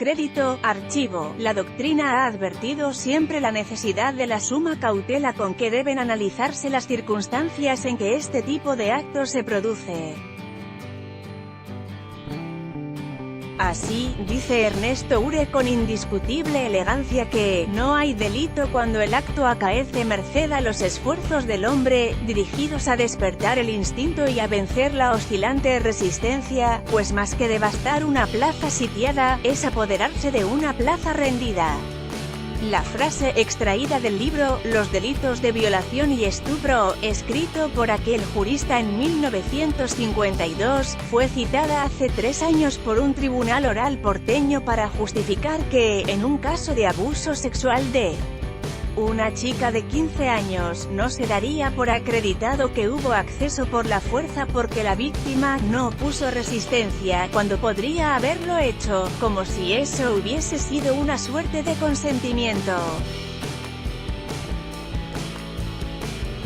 descrédito. Archivo. La doctrina ha advertido siempre la necesidad de la suma cautela con que deben analizarse las circunstancias en que este tipo de acto se produce. Así, dice Ernesto Ure con indiscutible elegancia que «no hay delito cuando el acto acaece merced a los esfuerzos del hombre, dirigidos a despertar el instinto y a vencer la oscilante resistencia, pues más que devastar una plaza sitiada, es apoderarse de una plaza rendida». La frase, extraída del libro «Los delitos de violación y estupro», escrito por aquel jurista en 1952, fue citada hace 3 años por un tribunal oral porteño para justificar que, en un caso de abuso sexual de una chica de 15 años, no se daría por acreditado que hubo acceso por la fuerza porque la víctima no opuso resistencia, cuando podría haberlo hecho, como si eso hubiese sido una suerte de consentimiento.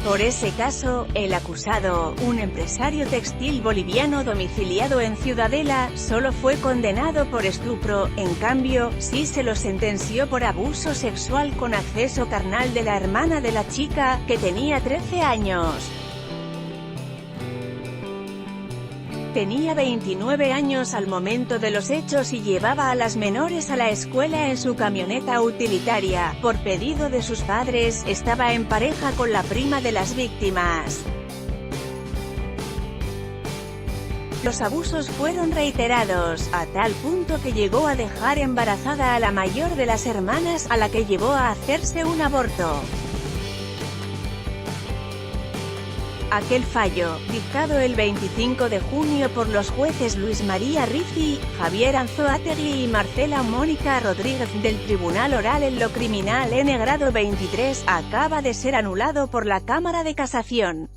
Por ese caso, el acusado, un empresario textil boliviano domiciliado en Ciudadela, solo fue condenado por estupro. En cambio, sí se lo sentenció por abuso sexual con acceso carnal de la hermana de la chica, que tenía 13 años. Tenía 29 años al momento de los hechos y llevaba a las menores a la escuela en su camioneta utilitaria. Por pedido de sus padres, estaba en pareja con la prima de las víctimas. Los abusos fueron reiterados, a tal punto que llegó a dejar embarazada a la mayor de las hermanas, a la que llevó a hacerse un aborto. Aquel fallo, dictado el 25 de junio por los jueces Luis María Rizzi, Javier Anzoátegui y Marcela Mónica Rodríguez del Tribunal Oral en lo Criminal N grado 23, acaba de ser anulado por la Cámara de Casación.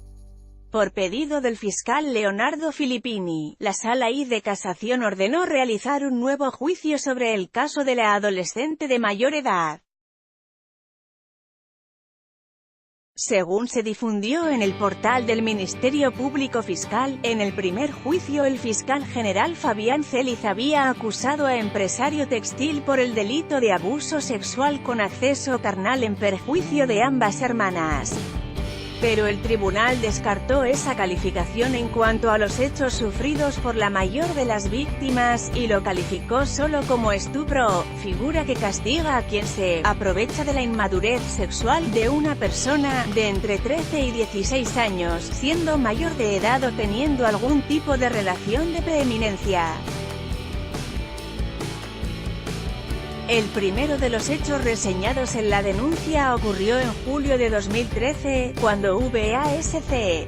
Por pedido del fiscal Leonardo Filippini, la Sala I de Casación ordenó realizar un nuevo juicio sobre el caso de la adolescente de mayor edad. Según se difundió en el portal del Ministerio Público Fiscal, en el primer juicio el fiscal general Fabián Celiz había acusado a empresario textil por el delito de abuso sexual con acceso carnal en perjuicio de ambas hermanas. Pero el tribunal descartó esa calificación en cuanto a los hechos sufridos por la mayor de las víctimas, y lo calificó solo como estupro, figura que castiga a quien se aprovecha de la inmadurez sexual de una persona de entre 13 y 16 años, siendo mayor de edad o teniendo algún tipo de relación de preeminencia. El primero de los hechos reseñados en la denuncia ocurrió en julio de 2013, cuando VASC.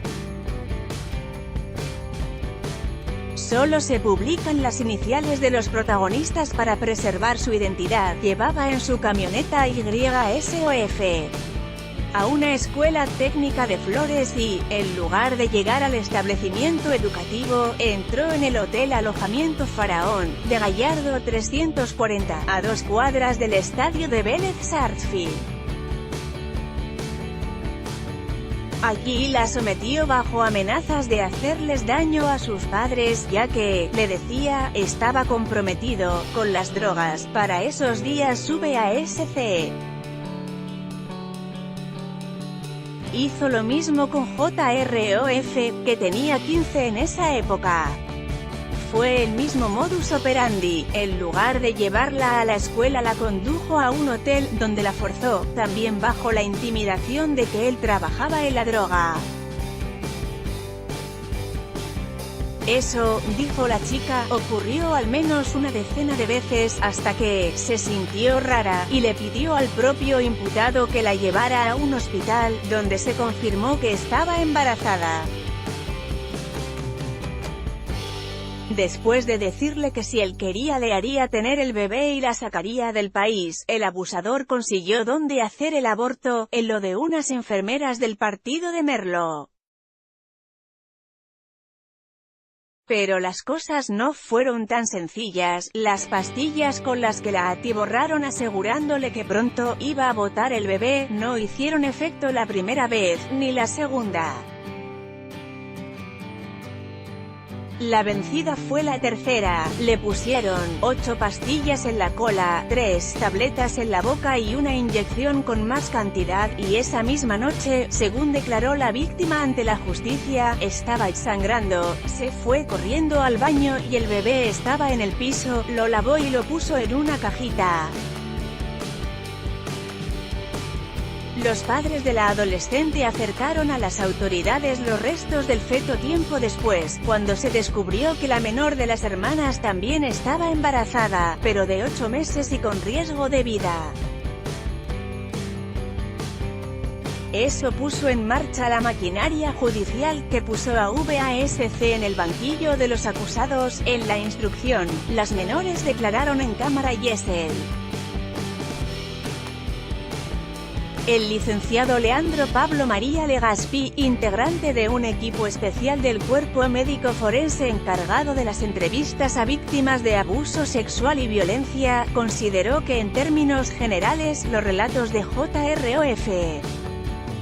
Solo se publican las iniciales de los protagonistas para preservar su identidad. Llevaba en su camioneta YSOF a una escuela técnica de Flores y, en lugar de llegar al establecimiento educativo, entró en el hotel Alojamiento Faraón, de Gallardo 340, a 2 cuadras del estadio de Vélez Sarsfield. Allí la sometió bajo amenazas de hacerles daño a sus padres, ya que, le decía, estaba comprometido con las drogas. Para esos días sube a SC. Hizo lo mismo con JROF, que tenía 15 en esa época. Fue el mismo modus operandi. En lugar de llevarla a la escuela la condujo a un hotel, donde la forzó, también bajo la intimidación de que él trabajaba en la droga. Eso, dijo la chica, ocurrió al menos una decena de veces, hasta que se sintió rara, y le pidió al propio imputado que la llevara a un hospital, donde se confirmó que estaba embarazada. Después de decirle que si él quería le haría tener el bebé y la sacaría del país, el abusador consiguió dónde hacer el aborto, en lo de unas enfermeras del partido de Merlo. Pero las cosas no fueron tan sencillas. Las pastillas con las que la atiborraron asegurándole que pronto iba a botar el bebé, no hicieron efecto la primera vez, ni la segunda. La vencida fue la tercera. Le pusieron 8 pastillas en la cola, 3 tabletas en la boca y una inyección con más cantidad, y esa misma noche, según declaró la víctima ante la justicia, estaba sangrando. Se fue corriendo al baño y el bebé estaba en el piso, lo lavó y lo puso en una cajita. Los padres de la adolescente acercaron a las autoridades los restos del feto tiempo después, cuando se descubrió que la menor de las hermanas también estaba embarazada, pero de 8 meses y con riesgo de vida. Eso puso en marcha la maquinaria judicial que puso a VASC en el banquillo de los acusados. En la instrucción, las menores declararon en cámara y el licenciado Leandro Pablo María Legazpi, integrante de un equipo especial del Cuerpo Médico Forense encargado de las entrevistas a víctimas de abuso sexual y violencia, consideró que en términos generales, los relatos de JROF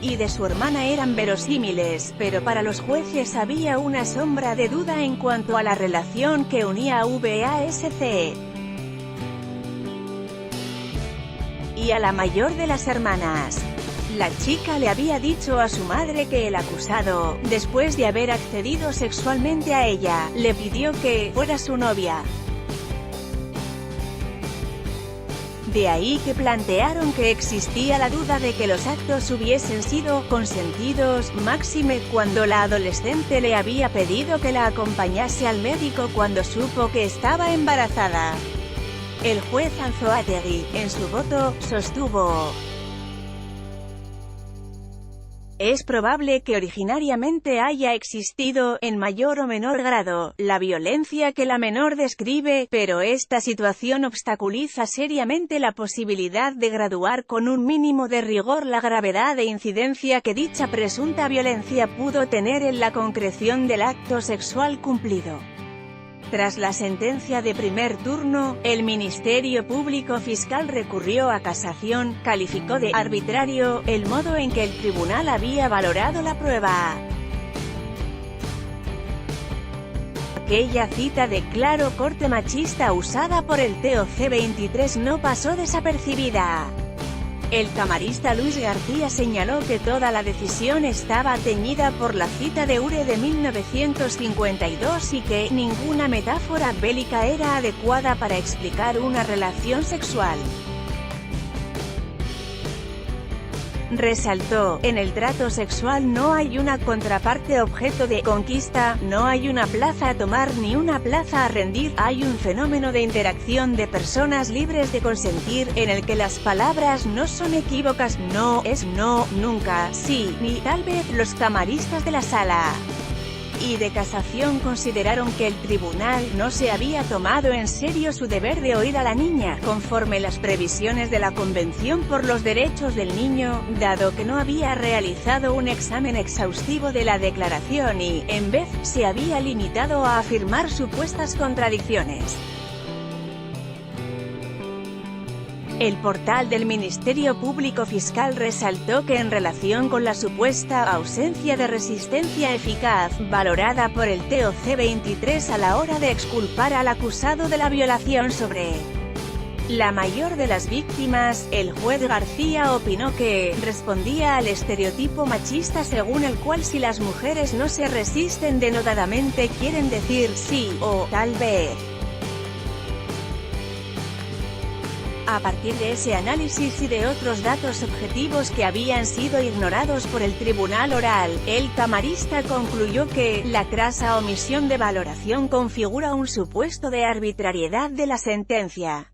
y de su hermana eran verosímiles, pero para los jueces había una sombra de duda en cuanto a la relación que unía a VASC y a la mayor de las hermanas. La chica le había dicho a su madre que el acusado, después de haber accedido sexualmente a ella, le pidió que fuera su novia. De ahí que plantearon que existía la duda de que los actos hubiesen sido consentidos, máxime cuando la adolescente le había pedido que la acompañase al médico cuando supo que estaba embarazada. El juez Anzoátegui, en su voto, sostuvo: es probable que originariamente haya existido, en mayor o menor grado, la violencia que la menor describe, pero esta situación obstaculiza seriamente la posibilidad de graduar con un mínimo de rigor la gravedad e incidencia que dicha presunta violencia pudo tener en la concreción del acto sexual cumplido. Tras la sentencia de primer turno, el Ministerio Público Fiscal recurrió a casación, calificó de arbitrario el modo en que el tribunal había valorado la prueba. Aquella cita de claro corte machista usada por el TOC 23 no pasó desapercibida. El camarista Luis García señaló que toda la decisión estaba teñida por la cita de Ure de 1952 y que ninguna metáfora bélica era adecuada para explicar una relación sexual. Resaltó: en el trato sexual no hay una contraparte objeto de conquista, no hay una plaza a tomar ni una plaza a rendir, hay un fenómeno de interacción de personas libres de consentir, en el que las palabras no son equívocas, no es no, nunca, sí, ni tal vez. Los camaristas de la sala y de casación consideraron que el tribunal no se había tomado en serio su deber de oír a la niña, conforme las previsiones de la Convención por los Derechos del Niño, dado que no había realizado un examen exhaustivo de la declaración y, en vez, se había limitado a afirmar supuestas contradicciones. El portal del Ministerio Público Fiscal resaltó que en relación con la supuesta ausencia de resistencia eficaz, valorada por el TOC 23 a la hora de exculpar al acusado de la violación sobre la mayor de las víctimas, el juez García opinó que respondía al estereotipo machista según el cual si las mujeres no se resisten denodadamente quieren decir sí, o tal vez. A partir de ese análisis y de otros datos objetivos que habían sido ignorados por el tribunal oral, el camarista concluyó que la crasa omisión de valoración configura un supuesto de arbitrariedad de la sentencia.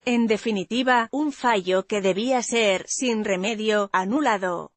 En definitiva, un fallo que debía ser, sin remedio, anulado.